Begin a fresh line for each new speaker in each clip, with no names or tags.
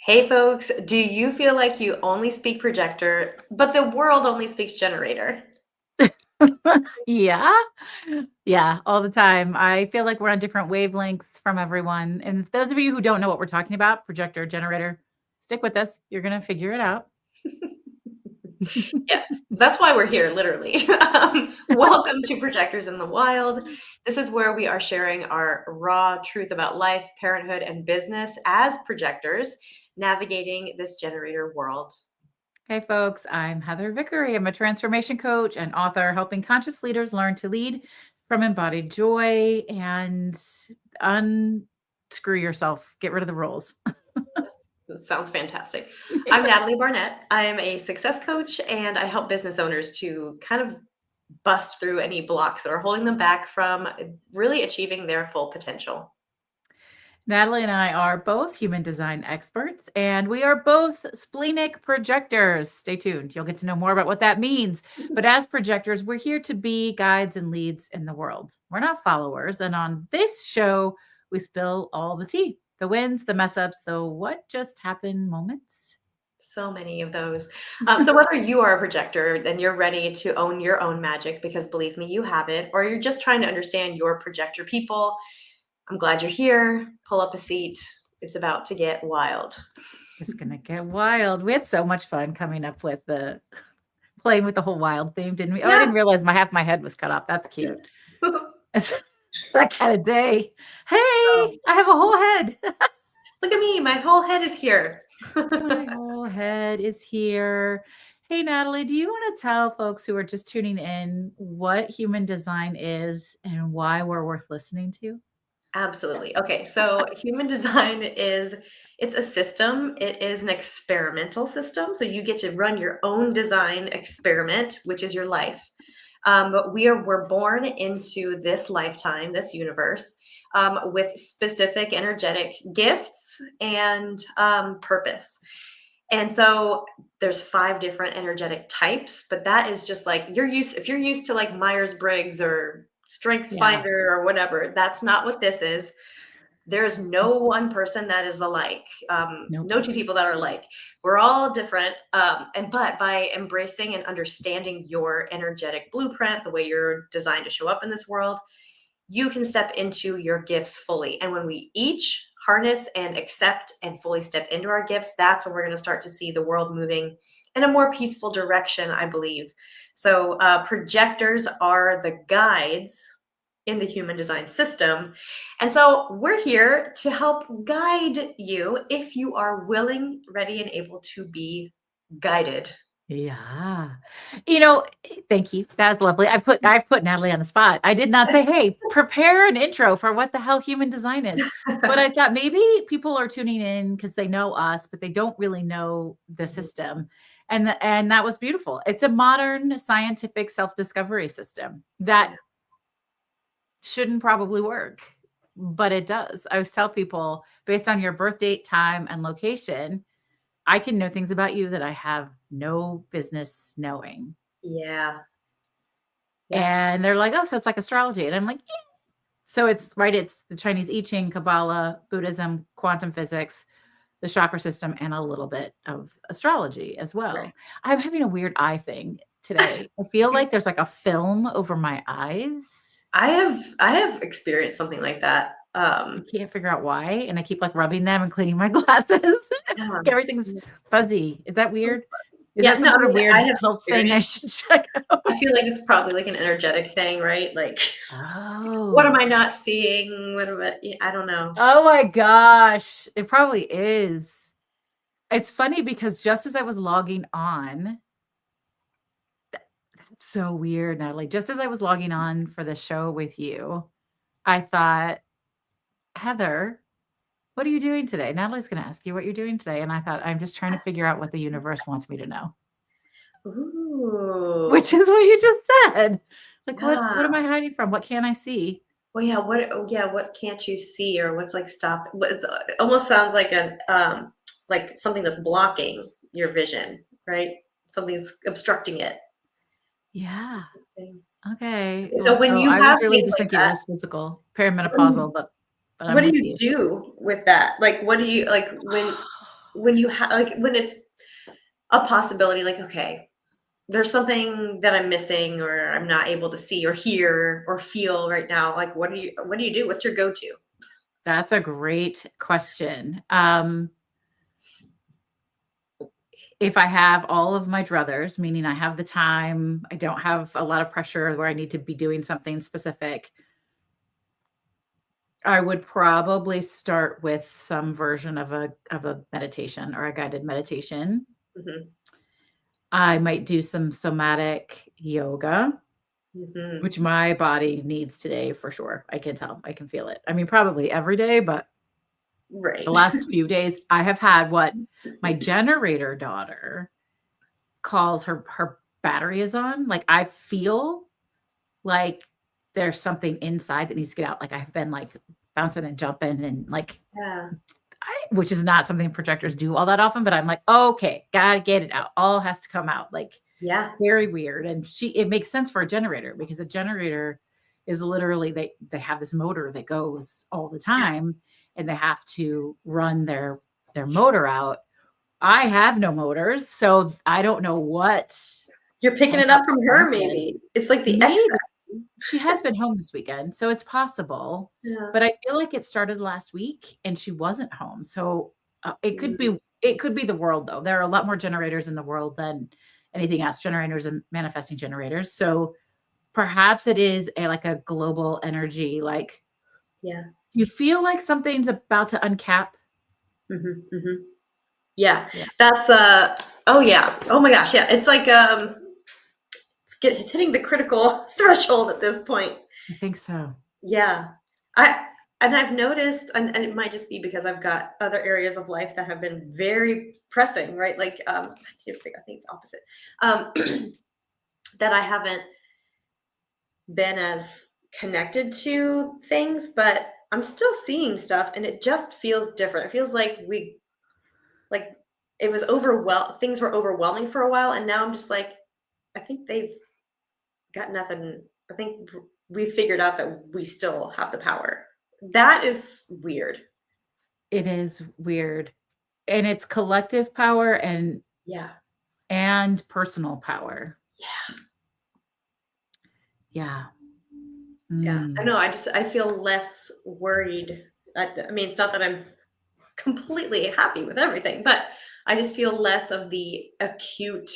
Hey folks, do you feel like you only speak projector, but the world only speaks generator?
Yeah. Yeah, all the time. I feel like we're on different wavelengths from everyone. And those of you who don't know what we're talking about, projector, generator, stick with us. You're going to figure it out.
Yes, that's why we're here, literally. Welcome to Projectors in the Wild. This is where we are sharing our raw truth about life, parenthood, and business as projectors, navigating this generator world.
Hey, folks, I'm Heather Vickery. I'm a transformation coach and author helping conscious leaders learn to lead from embodied joy and unscrew yourself, get rid of the rules.
That sounds fantastic. I'm Natalie Barnett. I am a success coach and I help business owners to kind of bust through any blocks that are holding them back from really achieving their full potential.
Natalie and I are both human design experts, and we are both splenic projectors. Stay tuned. You'll get to know more about what that means. But as projectors, we're here to be guides and leads in the world. We're not followers. And on this show, we spill all the tea, the wins, the mess ups, the what just happened moments.
So many of those. So whether you are a projector and you're ready to own your own magic, because believe me, you have it, or you're just trying to understand your projector people, I'm glad you're here. Pull up a seat. It's about to get wild.
It's going to get wild. We had so much fun coming up with the playing with the whole wild theme, didn't we? Oh, I
Yeah.
didn't realize half my head was cut off. That's cute. It's that kind of day. Hey,
Oh,
I have a whole head.
look at me. My whole head is here.
My whole head is here. Hey, Natalie, do you want to tell folks who are just tuning in what human design is and why we're worth listening to?
Absolutely. Okay, so human design is it's a system. It is an experimental system. So you get to run your own design experiment, which is your life. But we're born into this lifetime, this universe, with specific energetic gifts and purpose. And so there's 5 different energetic types, but that is just like if you're used to like Myers-Briggs or Strengths
Yeah.
Finder or whatever, that's not what this is. There's no one person that is alike.
Nope.
No two people that are alike. We're all different. But by embracing and understanding your energetic blueprint, the way you're designed to show up in this world, you can step into your gifts fully. And when we each harness and accept and fully step into our gifts, that's when we're going to start to see the world moving in a more peaceful direction, I believe. So, projectors are the guides in the human design system. And so, we're here to help guide you if you are willing, ready, and able to be guided.
Yeah. Thank you. That's lovely. I put Natalie on the spot. I did not say, "Hey, prepare an intro for what the hell human design is." But I thought maybe people are tuning in because they know us, but they don't really know the system. And that was beautiful. It's a modern scientific self-discovery system that
Yeah.
shouldn't probably work, but it does. I always tell people based on your birth date, time, and location, I can know things about you that I have no business knowing.
Yeah. Yeah.
And they're like, "Oh, so it's like astrology." And I'm like, "Yeah." So it's right, it's the Chinese I Ching, Kabbalah, Buddhism, quantum physics, the chakra system, and a little bit of astrology as
Right.
well. I'm having a weird eye thing today. I feel like there's like a film over my eyes.
I have experienced something like that.
I can't figure out why. And I keep like rubbing them and cleaning my glasses.
Yeah.
Everything's fuzzy. Is that weird? Is
Yeah,
that some
no, I
sort of
mean, I
weird
have
health thing I
experienced.
should check
I
out?
feel like it's probably like an energetic thing, right? Like, what am
Oh.
I not seeing? What am I? Yeah, I don't know.
Oh my gosh. It probably is. It's funny because just as I was logging on, that's so weird, Natalie. Just as I was logging on for the show with you, I thought, Heather, what are you doing today? Natalie's going to ask you what you're doing today. And I thought, I'm just trying to figure out what the universe wants me to know,
Ooh,
which is what you just said. Like, what am
yeah.
I hiding from? What can't I see?
Well, yeah. What can't you see, or what's like stop? It almost sounds like something that's blocking your vision, right? Something's obstructing it.
Yeah.
Interesting.
Okay.
So
Well,
when
so
you
I
have
was really
things
just
like
thinking it
that,
was physical,
what do
perimenopausal,
you,
but
what
I'm
do
with
you
you.
do with that? Like, what do you like when? when you have, like, when it's a possibility, like, okay, there's something that I'm missing or I'm not able to see or hear or feel right now. Like, what do you do? What's your go-to?
That's a great question. If I have all of my druthers, meaning I have the time, I don't have a lot of pressure where I need to be doing something specific, I would probably start with some version of a meditation or a guided meditation.
Hmm.
I might do some somatic yoga,
Hmm.
which my body needs today for sure. I can tell. I can feel it. I mean, probably every day, but
Right.
the last few days I have had what my generator daughter calls her battery is on. Like I feel like there's something inside that needs to get out. Like I've been like bouncing and jumping and like
Yeah.
which is not something projectors do all that often, but I'm like, okay, gotta get it out. All has to come out. Like
Yeah.
very weird. And it makes sense for a generator because a generator is literally they have this motor that goes all the time and they have to run their motor out. I have no motors, so I don't know what
You're picking it up from her,
happened.
maybe. It's like the excess.
Maybe she has been home this weekend, so it's possible.
Yeah.
But I feel like it started last week and she wasn't home. So
Mhm.
it could be the world though. There are a lot more generators in the world than anything else, generators and manifesting generators. So perhaps it is like a global energy. Like
Yeah.
you feel like something's about to uncap.
Mhm. Mhm. Yeah.
Yeah,
That's oh yeah. Oh my gosh, yeah. It's like it's hitting the critical threshold at this point.
I think so.
Yeah. I and I've noticed, and it might just be because I've got other areas of life that have been very pressing, right? Like I think it's opposite. That I haven't been as connected to things, but I'm still seeing stuff and it just feels different. It feels like like it was things were overwhelming for a while, and now I'm just like, I think they've got nothing. I think we figured out that we still have the power. That is weird.
It is weird. And it's collective power
Yeah.
and personal power.
Yeah.
Yeah.
Yeah. I
Mm.
know. I feel less worried. I mean, it's not that I'm completely happy with everything, but I just feel less of the acute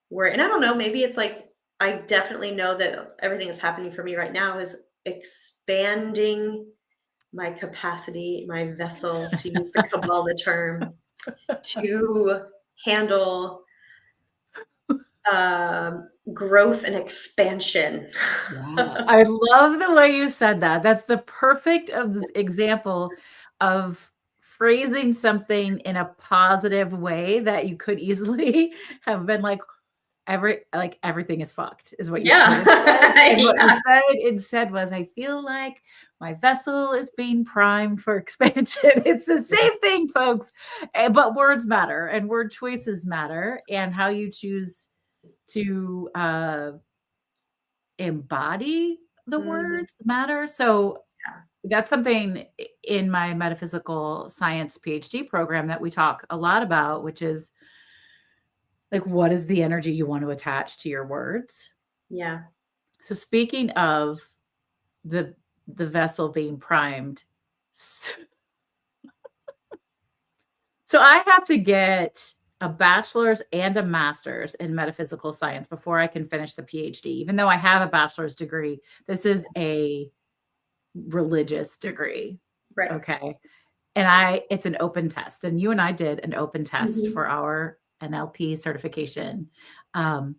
worry. And I don't know, maybe it's like I definitely know that everything that's happening for me right now is expanding my capacity, my vessel, to use the Kabbalah term, to handle growth and expansion.
Yeah. I love the way you said that. That's the perfect example of phrasing something in a positive way that you could easily have been like, everything is fucked is what you could
Yeah.
have said. And what you
Yeah.
said instead was, I feel like my vessel is being primed for expansion. It's the same thing, folks. But words matter and word choices matter and how you choose to embody the
Mhm.
words matter. So
Yeah.
that's something in my metaphysical science PhD program that we talk a lot about, which is like, what is the energy you want to attach to your words?
Yeah.
So speaking of the the vessel being primed, so I have to get a bachelor's and a master's in metaphysical science before I can finish the PhD. Even though I have a bachelor's degree, this is a religious degree.
Right.
Okay. And it's an open test. And you and I did an open test for
Mhm.
our NLP certification. Um,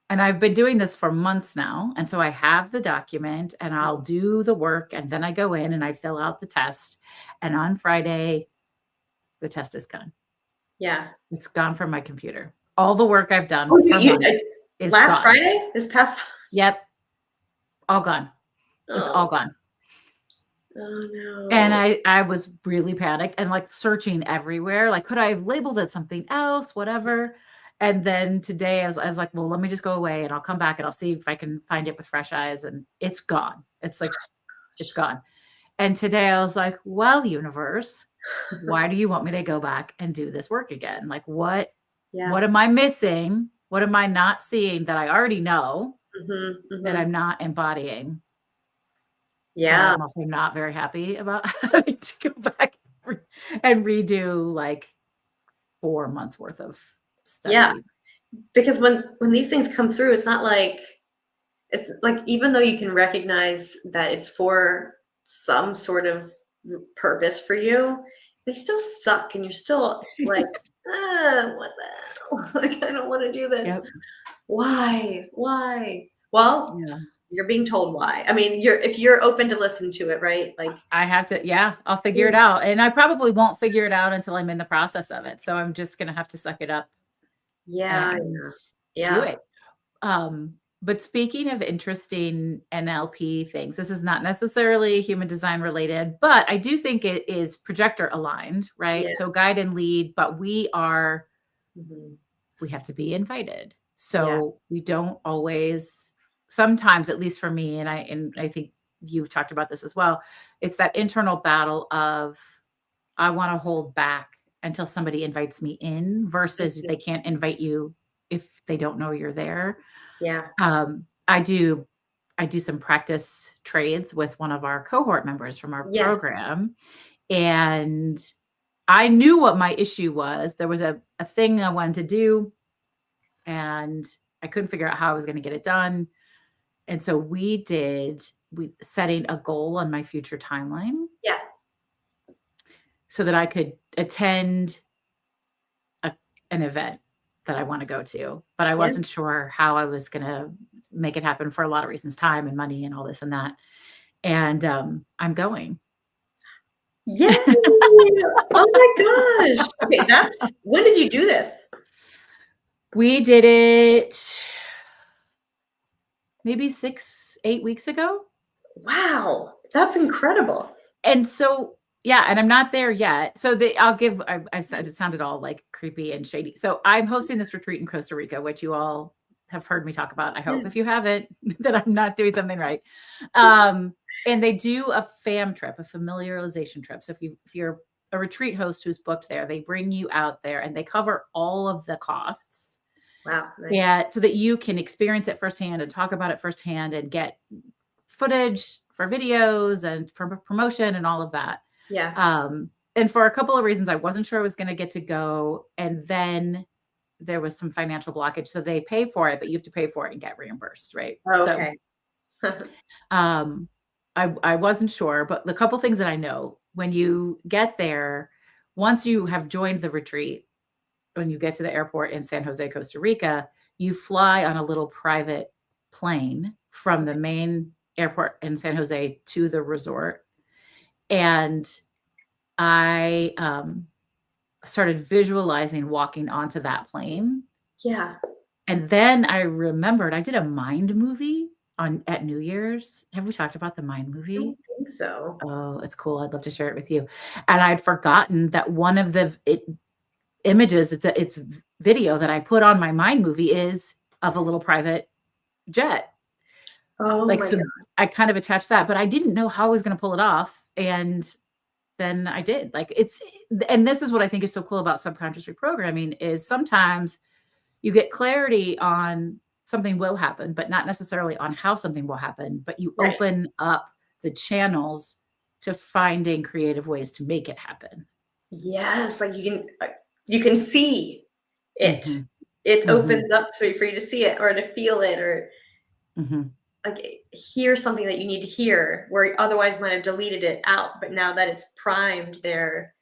and I've been doing this for months now. And so I have the document and I'll do the work. And then I go in and I fill out the test. And on Friday, the test is gone.
Yeah.
It's gone from my computer. All the work I've done
Oh,
for months is
last
gone.
Friday? This past
Yep. All gone. It's all
Oh,
gone.
oh
And
no.
I was really panicked and like searching everywhere. Like, could I have labeled it something else? Whatever. And then today I was like, well, let me just go away and I'll come back and I'll see if I can find it with fresh eyes. And it's gone. It's like, it's gone. And today I was like, well, universe, why do you want me to go back and do this work again? Like, what
Yeah.
am I missing? What am I not seeing that I already know that
Hmm.
I'm not embodying? But
Yeah.
I'm also not very happy about having to go back and redo like 4 months worth of
Yeah.
study.
Because when these things come through, it's like even though you can recognize that it's for some sort of purpose for you, they still suck, and you're still like, what the hell? Like, I don't want to do this.
Yep.
Why? Why? Well,
Yeah.
you're being told why. I mean, if you're open to listen to it, right? Like,
I have to, yeah, I'll figure it
mm,
out. And I probably won't figure it out until I'm in the process of it. So I'm just going to have to suck it up
yeah,
and do
yeah,
it. But speaking of interesting NLP things, this is not necessarily human design related, but I do think it is projector aligned,
yeah,
right? So guide and lead, but we
mhm,
have to be invited.
yeah,
So we don't always, sometimes, at least for me, and I think you've talked about this as well, it's that internal battle of I want to hold back until somebody invites me in versus
mhm,
they can't invite you if they don't know you're there.
yeah,
Um, I do I do some practice trades with one of our cohort members from our
yeah,
program, and I knew what my issue was. There was a thing I wanted to do, and I couldn't figure out how I was going to get it done. And so we setting a goal on my future timeline
yeah,
so that I could attend a, an event that I want to go to, but I
yeah.
wasn't sure how I was going to make it happen for a lot of reasons, time and money and all this and that. And I'm going.
Yay! Oh my gosh. Okay, when did you do this?
We did it maybe 6, 8 weeks ago.
Wow, that's incredible.
And so, yeah, and I'm not there yet. So I've said it sounded all like creepy and shady. So I'm hosting this retreat in Costa Rica, which you all have heard me talk about. I
Yeah,
hope if you haven't, that I'm not doing something right. And they do a FAM trip, a familiarization trip. So if you're a retreat host who's booked there, they bring you out there and they cover all of the costs.
wow, nice.
Yeah, so that you can experience it firsthand and talk about it firsthand and get footage for videos and for promotion and all of that.
Yeah,
And for a couple of reasons, I wasn't sure I was going to get to go. And then there was some financial blockage. So they pay for it, but you have to pay for it and get reimbursed. Right. So
okay.
um, I wasn't sure, but the couple things that I know when you get there, once you have joined the retreat, when you get to the airport in San Jose, Costa Rica, you fly on a little private plane from the main airport in San Jose to the resort. And I started visualizing walking onto that plane.
Yeah,
And then I remembered I did a mind movie at New Year's. Have we talked about the mind
I
movie?
don't think so.
Oh, it's cool. I'd love to share it with you. And I'd forgotten that one of the images, it's video that I put on my mind movie is of a little private jet.
Oh
Like,
my
so
god.
I kind of attached that, but I didn't know how I was going to pull it off. And then I did. And this is what I think is so cool about subconscious reprogramming is sometimes you get clarity on something will happen, but not necessarily on how something will happen, but you
Right.
open up the channels to finding creative ways to make it happen.
Yes, like you can see it.
Mhm.
It
Mhm.
opens up for you to see it or to feel it or
Mhm.
like hear something that you need to hear where you otherwise might have deleted it out, but now that it's primed there,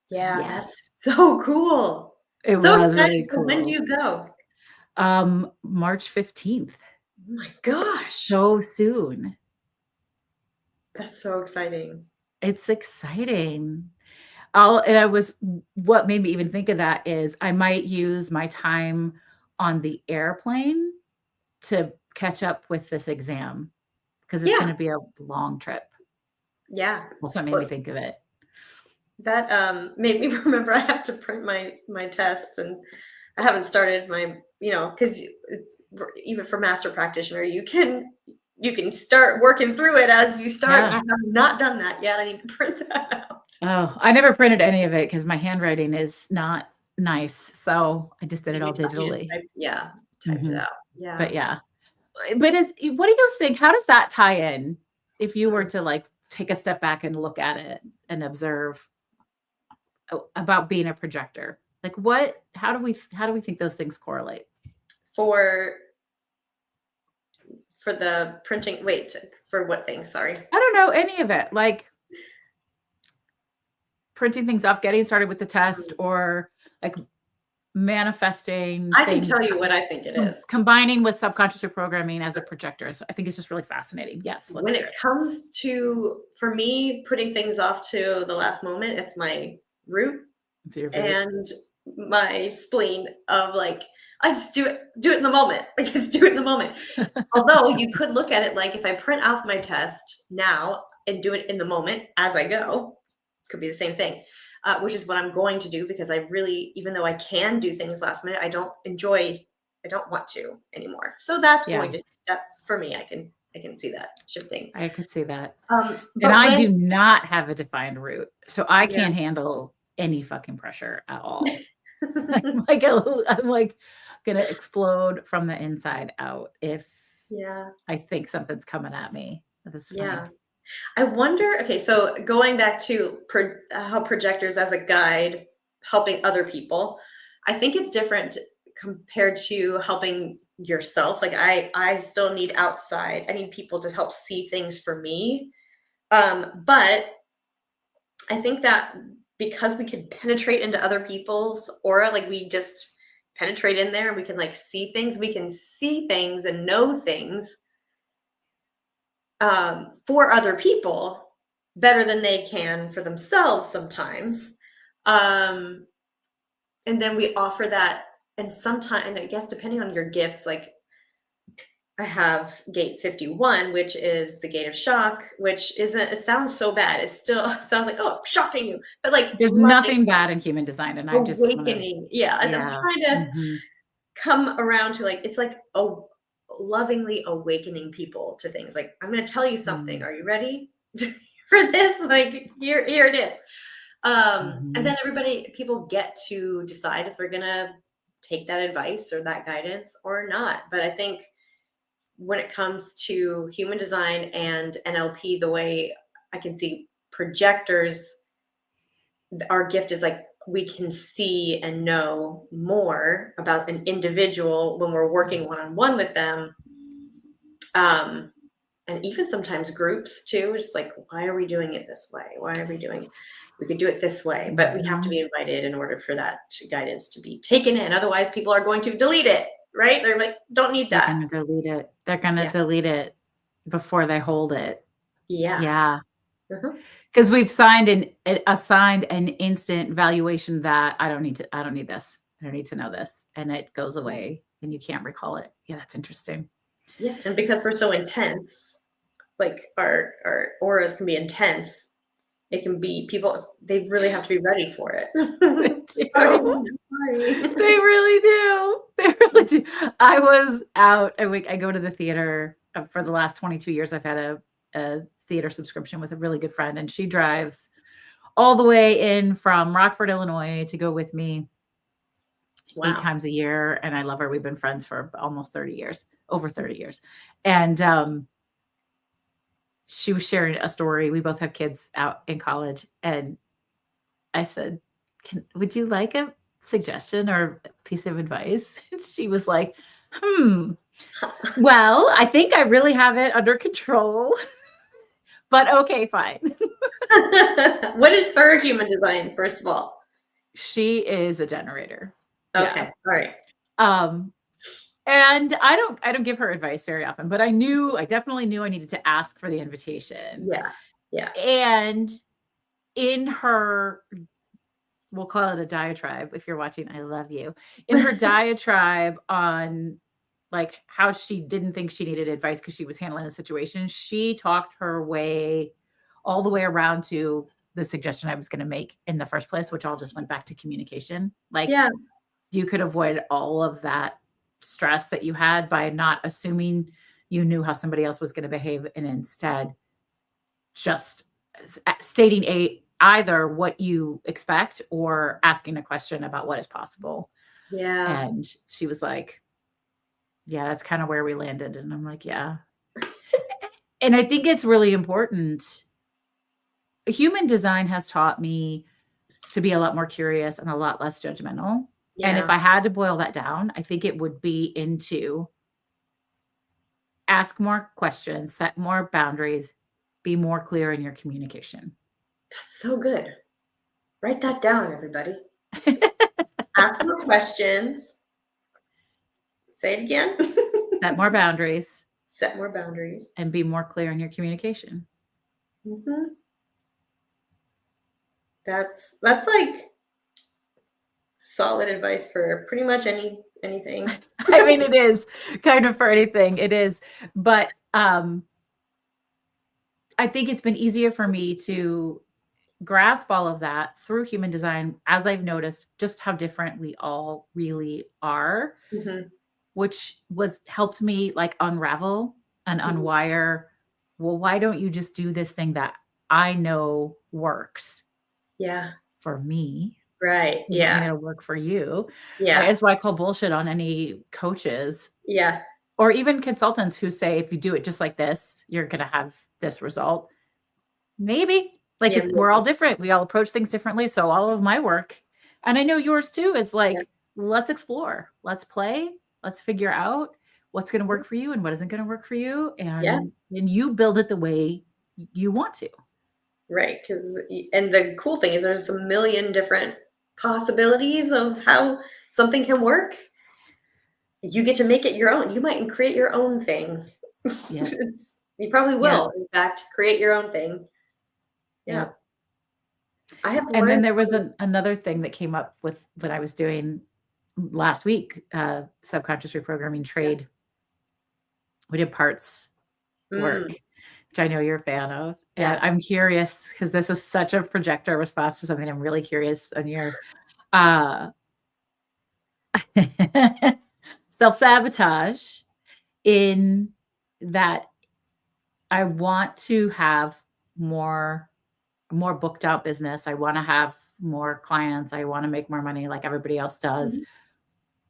yeah,
Yes.
that's so cool.
It
So
was
exciting.
really
So when do
cool.
you go?
March 15th.
Oh my gosh.
So soon.
That's so exciting.
It's exciting. What made me even think of that is I might use my time on the airplane to catch up with this exam because it's
Yeah,
gonna be a long trip.
yeah.
That's what made me
Well,
think of it.
that made me remember I have to print my test, and I haven't started my, because it's even for master practitioner, you can start working through it as you start.
Yeah.
And I have not done that yet. I need to print that out.
Oh, I never printed any of it because my handwriting is not nice. So I just did it all
You just
digitally.
typed it
Mhm.
out. Yeah.
But yeah. But what do you think? How does that tie in if you were to like take a step back and look at it and observe about being a projector? Like how do we think those things correlate?
For the printing, wait, for what thing? Sorry.
I don't know any of it. Like printing things off, getting started with the test, or like manifesting
I can
things,
tell you what I think it is.
combining with subconscious reprogramming as a projector. So I think it's just really fascinating. Yes, let's
When
hear
it
it.
comes to, for me, putting things off to the last moment, it's my root
It's your root.
and my spleen of like, I just do it in the moment. Like, just do it in the moment. Although you could look at it like, if I print off my test now and do it in the moment as I go, it could be the same thing, which is what I'm going to do, because I really, even though I can do things last minute, I don't want to anymore. So that's
Yeah.
that's for me. I can see that shifting.
I could see that.
But
And I do not have a defined root. So I
Yeah.
can't handle any fucking pressure at all. I'm like gonna explode from the inside out if I think something's coming at me. This is funny.
Yeah. I wonder, okay, so going back to how projectors as a guide helping other people, I think it's different compared to helping yourself. Like I still need outside. I need people to help see things for me. But I think that because we can penetrate into other people's aura, like we just penetrate in there and we can like see things, we can see things and know things for other people better than they can for themselves sometimes. And then we offer that, and sometimes, and I guess depending on your gifts, like I have gate 51, which is the gate of shock, which isn't, it sounds so bad. It still sounds like, oh, shocking you, but like
there's nothing bad in human design. And I just
awakening. Yeah. And I'm trying to come around to like, it's like, oh, lovingly awakening people to things. Like, I'm going to tell you something. Are you ready for this? Like, here it is. And then people get to decide if they're going to take that advice or that guidance or not. But I think when it comes to human design and NLP, the way I can see projectors, our gift is like, we can see and know more about an individual when we're working one-on-one with them. And even sometimes groups too, just like, why are we doing it this way? We could do it this way, but we have to be invited in order for that guidance to be taken in. Otherwise people are going to delete it, right? They're like, don't need that.
They're going to delete it. They're going to delete it before they hold it.
Yeah.
Yeah. Because we've assigned an instant valuation that I don't need this. I don't need to know this. And it goes away and you can't recall it. Yeah, that's interesting.
Yeah. And because we're so intense, like our auras can be intense. It can be people, they really have to be ready for it.
Sorry. They really do. They really do. I was out. I go to the theater for the last 22 years. I've had a theater subscription with a really good friend, and she drives all the way in from Rockford, Illinois to go with me 8 times a year. And I love her. We've been friends for almost 30 years, over 30 years. And she was sharing a story. We both have kids out in college. And I said, would you like a suggestion or a piece of advice? She was like, well, I think I really have it under control. But okay, fine.
What is her human design, first of all?
She is a generator.
Okay. Yeah. All right.
And I don't give her advice very often, but I definitely knew I needed to ask for the invitation.
Yeah. Yeah.
And in her, we'll call it a diatribe. If you're watching, I love you. In her diatribe on like how she didn't think she needed advice because she was handling the situation, she talked her way all the way around to the suggestion I was going to make in the first place, which all just went back to communication. Like, you could avoid all of that stress that you had by not assuming you knew how somebody else was going to behave, and instead just stating either what you expect or asking a question about what is possible.
Yeah.
And she was like, yeah, that's kind of where we landed. And I'm like, yeah. And I think it's really important. Human design has taught me to be a lot more curious and a lot less judgmental. And if
Yeah.
I had to boil that down, I think it would be into ask more questions, set more boundaries, be more clear in your communication.
That's so good. Write that down, everybody. Ask more questions. Say it again.
Set more boundaries.
Set more boundaries.
And be more clear in your communication.
Mm-hmm. That's like solid advice for pretty much anything.
I mean, it is kind of for anything. It is. But I think it's been easier for me to grasp all of that through human design, as I've noticed just how different we all really are, which was helped me like unravel and unwire. Well, why don't you just do this thing that I know works?
Yeah.
For me.
Right.
Doesn't
Yeah.
mean it'll work for you.
Yeah.
That's why I call bullshit on any coaches.
Yeah.
Or even consultants who say, if you do it just like this, you're going to have this result. Maybe. Like,
Yeah,
we're all different. We all approach things differently. So all of my work, and I know yours too, is like, let's explore, let's play, let's figure out what's going to work for you and what isn't going to work for you. And you build it the way you want to.
Right. And the cool thing is there's a million different possibilities of how something can work. You get to make it your own. You might create your own thing.
Yeah.
You probably will, in fact, create your own thing. Yeah. I have
and then there was another thing that came up with what I was doing last week, subconscious reprogramming trade. We did parts work, which I know you're a fan of. And I'm curious because this was such a projector response to something. I'm really curious on your self-sabotage in that I want to have more booked out business. I want to have more clients. I want to make more money like everybody else does.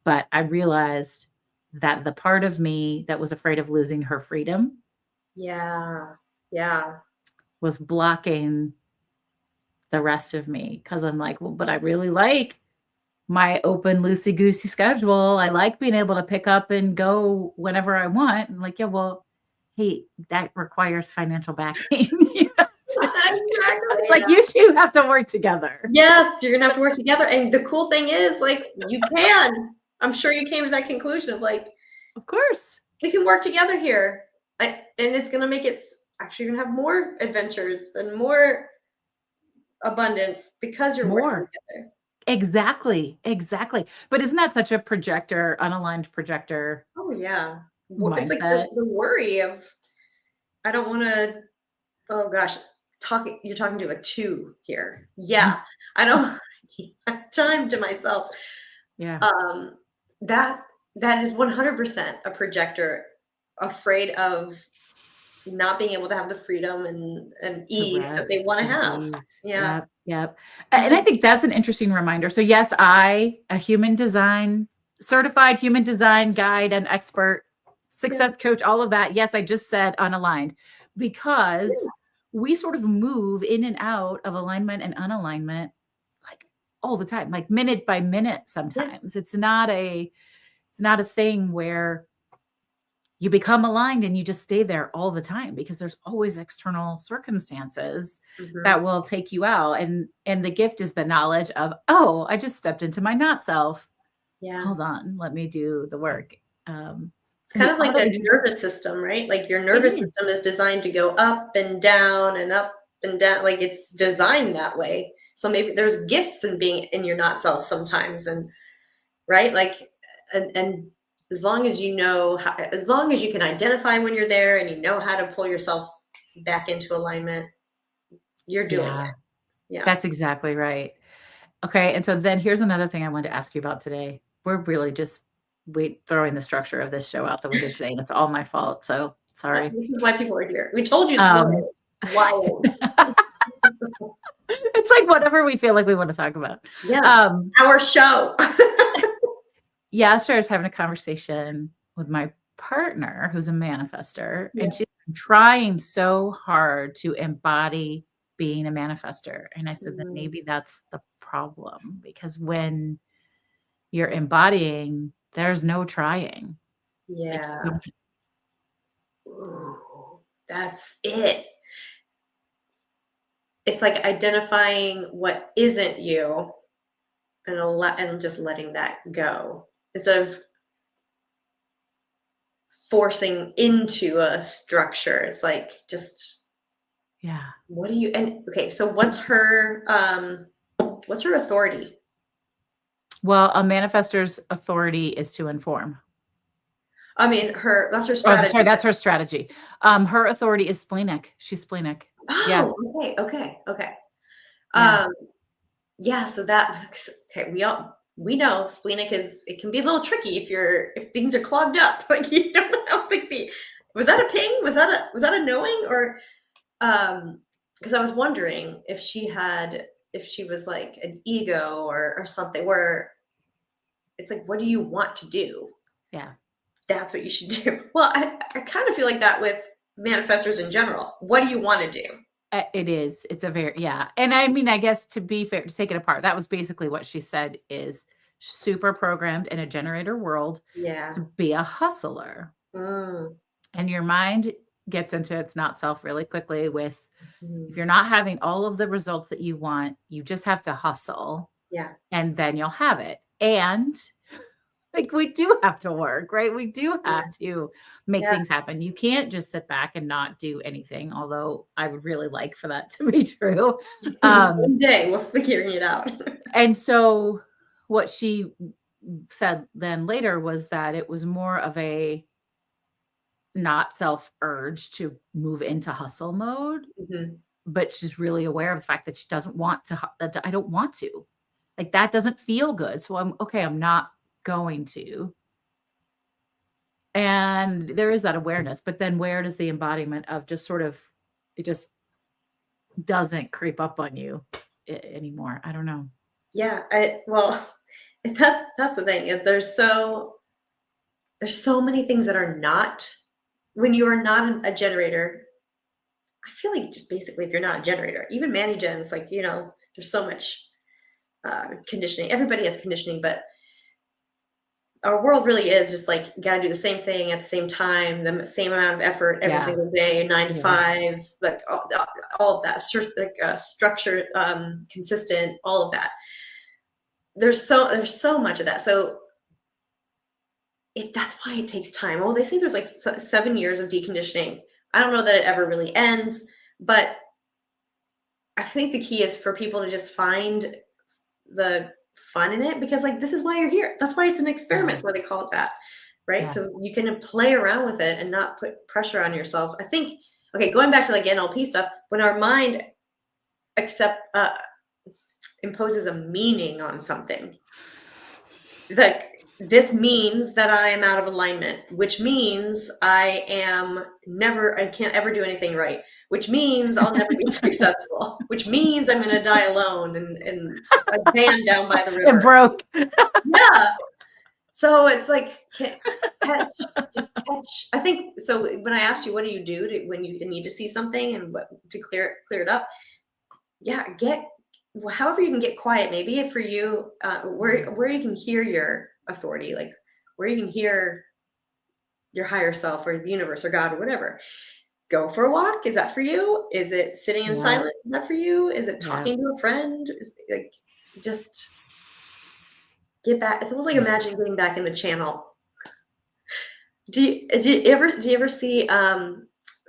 But I realized that the part of me that was afraid of losing her freedom was blocking the rest of me, because I'm like, well, but I really like my open, loosey-goosey schedule. I like being able to pick up and go whenever I want. And like, yeah, well, hey, that requires financial backing. It's like you two have to work together.
Yes, you're gonna have to work together. And the cool thing is, like, you can. I'm sure you came to that conclusion of like,
of course,
we can work together here. And it's gonna make it actually, you're gonna have more adventures and more abundance because you're working together.
Exactly. But isn't that such a projector, unaligned projector?
Oh yeah.
Mindset.
It's like the worry of, I don't want to, oh gosh, you're talking to a 2 here. Yeah. I don't have time to myself.
Yeah.
That is 100% a projector afraid of not being able to have the freedom and ease that they want to have.
Ease.
Yeah.
Yep. And I think that's an interesting reminder. So yes, a human design, certified human design guide and expert, success coach, all of that. Yes, I just said unaligned, because we sort of move in and out of alignment and unalignment like all the time, like minute by minute. Sometimes it's not a thing where you become aligned and you just stay there all the time, because there's always external circumstances that will take you out. And the gift is the knowledge of, oh, I just stepped into my not self. Yeah. Hold on, let me do the work.
It's kind of like a nervous system, right? Like your nervous system is designed to go up and down and up and down. Like it's designed that way. So maybe there's gifts in being in your not self sometimes. And right. Like, and as long as you know, as long as you can identify when you're there and you know how to pull yourself back into alignment, you're doing it. Yeah.
That's exactly right. Okay. And so then here's another thing I wanted to ask you about today. We're really just throwing the structure of this show out the window today, and it's all my fault. So sorry.
This is why people are here. We told you it's wild.
It's like whatever we feel like we want to talk about.
Yeah. Our show.
Yesterday I was having a conversation with my partner who's a manifester, and she's trying so hard to embody being a manifester. And I said that maybe that's the problem, because when you're embodying, there's no trying.
Yeah. Ooh, that's it. It's like identifying what isn't you and just letting that go instead of forcing into a structure. It's like, just, what do you, and okay, so what's her authority?
Well, a manifestor's authority is to inform.
I mean, that's her strategy.
Oh, sorry, that's her strategy. Her authority is splenic. She's splenic.
Oh, okay. Yeah, so that, okay, we know splenic it can be a little tricky if things are clogged up. Like, you don't think was that a ping? Was that a knowing? Or because I was wondering if she was like an ego or something, where it's like, what do you want to do?
Yeah.
That's what you should do. Well, I kind of feel like that with manifestors in general. What do you want to do?
It is. It's a very, And I mean, I guess to be fair, to take it apart, that was basically what she said, is super programmed in a generator world to be a hustler. And your mind gets into its not self really quickly with, if you're not having all of the results that you want, you just have to hustle.
Yeah.
And then you'll have it. And like, we do have to work, right? We do have to make things happen. You can't just sit back and not do anything, although I would really like for that to be true.
One day we're figuring it out.
And so what she said then later was that it was more of a not self urge to move into hustle mode, but she's really aware of the fact that she doesn't want to, I don't want to, like, that doesn't feel good. So I'm not going to. And there is that awareness, but then where does the embodiment of just sort of, it just doesn't creep up on you anymore? I don't know.
Yeah. Well, that's the thing. There's so many things that are not, when you are not a generator. I feel like just basically, if you're not a generator, even Manny gens, like, there's so much conditioning. Everybody has conditioning, but our world really is just like, you got to do the same thing at the same time, the same amount of effort every single day, 9 to 5, like all of that, like structured, consistent, all of that. There's so much of that. So that's why it takes time. Oh, they say there's like 7 years of deconditioning. I don't know that it ever really ends, but I think the key is for people to just find the fun in it, because like, this is why you're here. That's why it's an experiment. That's why they call it that, right? Yeah. So you can play around with it and not put pressure on yourself. I think, okay, going back to like NLP stuff, when our mind imposes a meaning on something, like, this means that I am out of alignment, which means I can't ever do anything right, which means I'll never be successful, which means I'm going to die alone in a van down by the river.
It broke.
Yeah. So it's like, catch. I think, so when I asked you, what do you do when you need to see something and what to clear it up? Yeah. However you can get quiet, maybe for you, where you can hear your authority, like where you can hear your higher self or the universe or God or whatever. Go for a walk. Is that for you? Is it sitting in silence? Is that for you? Is it talking to a friend? Like, just get back. It's almost like, imagine getting back in the channel. Do you ever see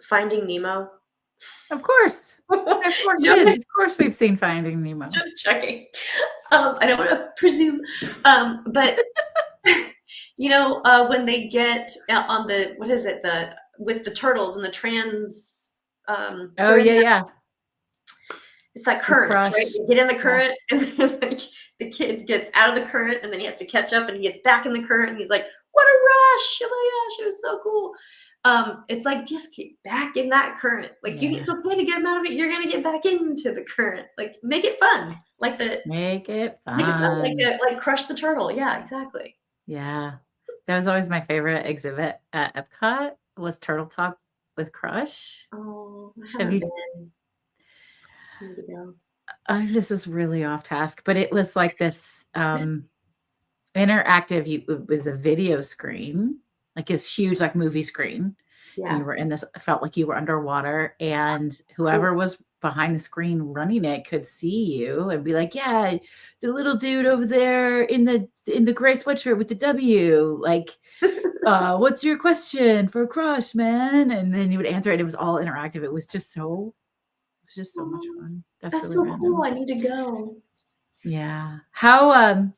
Finding Nemo?
Of course. Of course we've seen Finding Nemo.
Just checking. I don't want to presume, but when they get on the, what is it, with the turtles and the trans.
Yeah.
It's that current, right? You get in the current, and like, the kid gets out of the current and then he has to catch up and he gets back in the current and he's like, what a rush. Oh my gosh, it was so cool. It's like, just get back in that current. Like it's okay to get out of it. You're going to get back into the current. Like make it fun. Like
make it fun.
Like Crush the Turtle. Yeah, exactly.
Yeah. That was always my favorite exhibit at Epcot was Turtle Talk with Crush.
Oh, I haven't been. Need to go.
This is really off task, but it was like this interactive. It was a video screen, like this huge, like movie screen.
Yeah.
And you were in this. Felt like you were underwater, and whoever was behind the screen running it could see you and be like, "Yeah, the little dude over there in the gray sweatshirt with the W, like." What's your question for Crush, man? And then you would answer it. It was all interactive. It was just so much fun. That's really
so
random.
cool. I need to go.
Yeah. How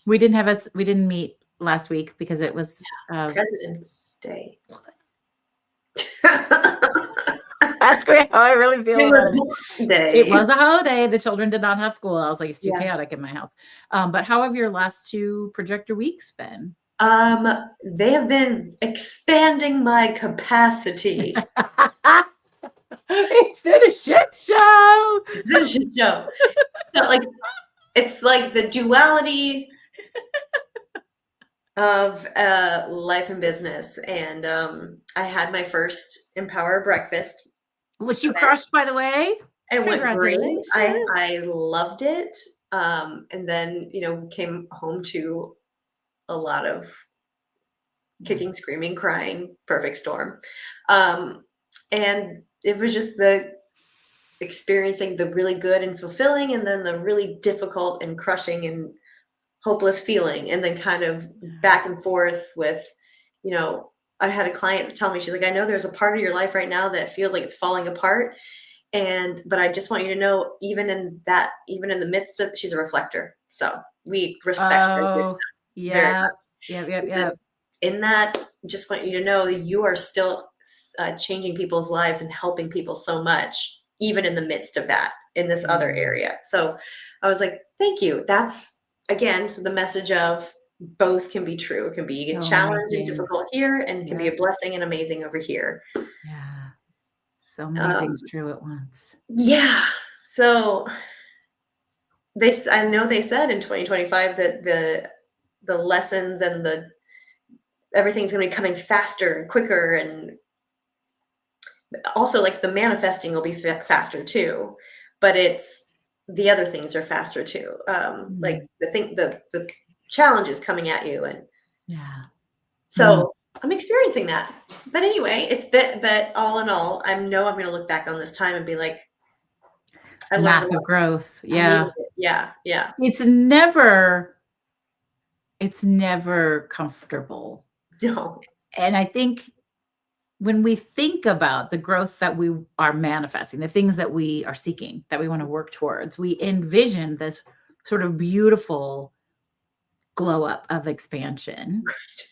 we didn't meet last week because it was
President's Day.
That's great. How I really feel about it. It was a holiday. The children did not have school. I was like, it's too chaotic in my house. But how have your last 2 projector weeks been?
They have been expanding my capacity.
It's been a shit show.
It's been a shit show. So it's like the duality of life and business. And I had my first Empower breakfast,
which you crushed, by the way.
It went great. I loved it. And then came home to a lot of kicking, screaming, crying, perfect storm. And it was just the experiencing the really good and fulfilling, and then the really difficult and crushing and hopeless feeling, and then kind of back and forth with, I had a client tell me, she's like, I know there's a part of your life right now that feels like it's falling apart. But I just want you to know, even in the midst of, she's a reflector. So we respect her.
Yeah.
In that, just want you to know that you are still changing people's lives and helping people so much, even in the midst of that, in this other area. So I was like, thank you. That's, again, so the message of both can be true. It can be challenging and difficult here, and it can be a blessing and amazing over here.
Yeah. So many things true at once.
Yeah. So I know they said in 2025 that the lessons and everything's going to be coming faster and quicker, and also like the manifesting will be faster too, but it's the other things are faster too. Like the challenges coming at you, and so I'm experiencing that. But anyway, but all in all, I know I'm going to look back on this time and be like, I learned
massive growth. Yeah.
Yeah.
It's never comfortable.
No.
And I think when we think about the growth that we are manifesting, the things that we are seeking, that we want to work towards, we envision this sort of beautiful glow up of expansion. Right.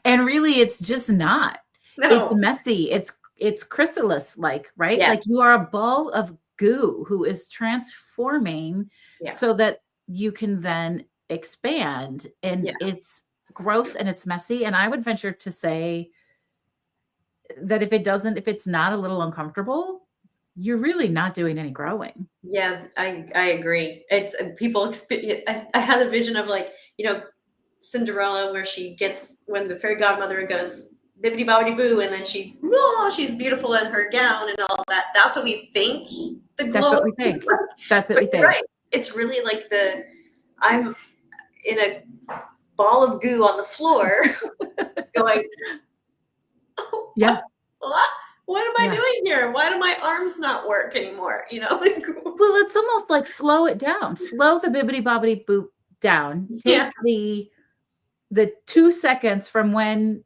And really, it's just not. No. It's messy. It's chrysalis like, right? Yeah. Like you are a ball of goo who is transforming so that you can then expand. And it's gross and it's messy. And I would venture to say that if it's not a little uncomfortable, you're really not doing any growing.
Yeah, I agree. It's people. I had a vision of Cinderella, where she gets, when the fairy godmother goes bibbidi bobbidi boo, and then she's beautiful in her gown and all that. That's what we think.
That's what we think. That's what we think.
Right. It's really like I'm in a ball of goo on the floor going, oh,
yeah.
What am I doing here? Why do my arms not work anymore?
Well, it's almost like slow it down. Slow the bibbidi bobbidi boop down. Take the 2 seconds from when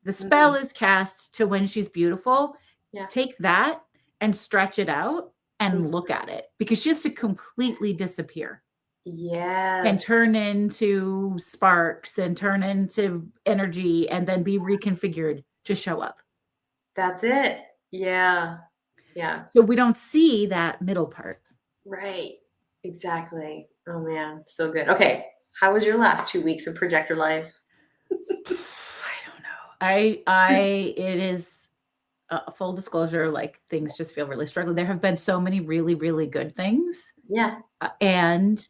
the spell is cast to when she's beautiful. Yeah. Take that and stretch it out and look at it, because she has to completely disappear.
Yes.
And turn into sparks and turn into energy and then be reconfigured to show up.
That's it. Yeah.
So we don't see that middle part.
Right. Exactly. Oh man, so good. Okay. How was your last 2 weeks of projector life?
I don't know. It is full disclosure, like things just feel really struggling. There have been so many really, really good things.
Yeah.
And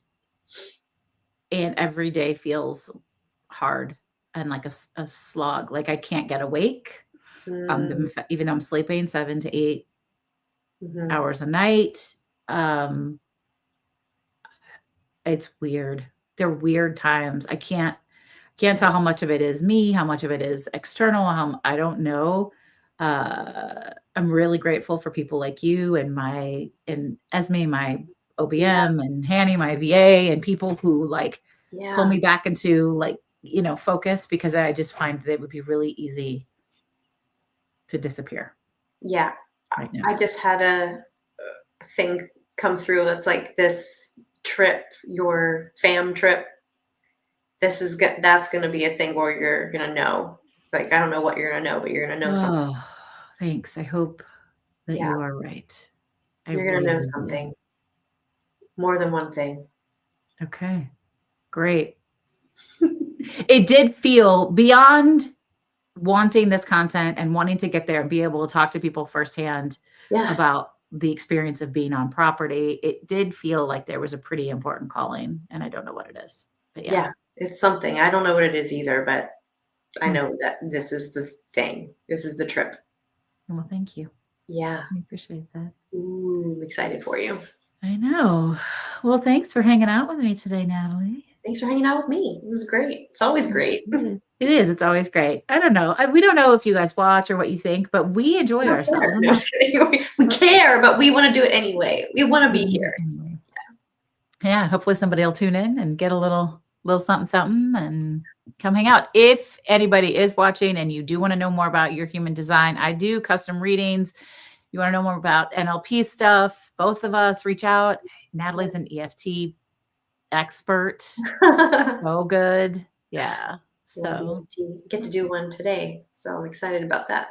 every day feels hard and like a slog. Like I can't get awake.
Mm,
Even though I'm sleeping 7 to 8
mhm.
hours a night. Um, it's weird. They're weird times. I can't tell how much of it is me, how much of it is external. I don't know. I'm really grateful for people like you and Esme, my
Yeah.
OBM, and Hanny, my VA, and people who like pull
Yeah.
me back into like, focus, because I just find that it would be really easy to disappear
Yeah.
right now.
I just had a thing come through that's like this trip, your fam trip. That's going to be a thing where you're going to know. Like, I don't know what you're going to know, but you're going to know something.
Oh, thanks. I hope that
Yeah.
you are right. I
You're going to know
really do.
something. More than one thing.
Okay, great. It did feel beyond wanting this content and wanting to get there and be able to talk to people firsthand
Yeah.
about the experience of being on property. It did feel like there was a pretty important calling, and I don't know what it is, but yeah.
Yeah. It's something. I don't know what it is either, but I
Hmm.
know that this is the thing. This is the trip.
Well, thank you.
Yeah.
I appreciate that.
Ooh, I'm excited for you.
I know. Well, thanks for hanging out with me today, Natalie.
Thanks for hanging out with me. This is great. It's always great.
It is. It's always great. I don't know. We don't know if you guys watch or what you think, but we enjoy
We don't
ourselves.
care. No, just kidding. We care, but we want to do it anyway. We want to be here.
Anyway. Yeah. Hopefully somebody will tune in and get a little something, something, and come hang out. If anybody is watching and you do want to know more about your human design, I do custom readings. You want to know more about NLP stuff, both of us reach out. Natalie's an EFT expert. So good. Yeah. So
get to do one today. So I'm excited about that.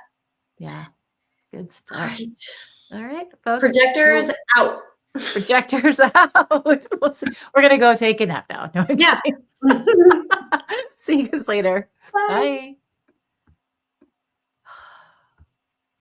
yeah. Good stuff.
All right.
All right, folks.
Projectors out.
Projectors out. We're going to go take a nap now. No,
Yeah.
see you guys later. Bye.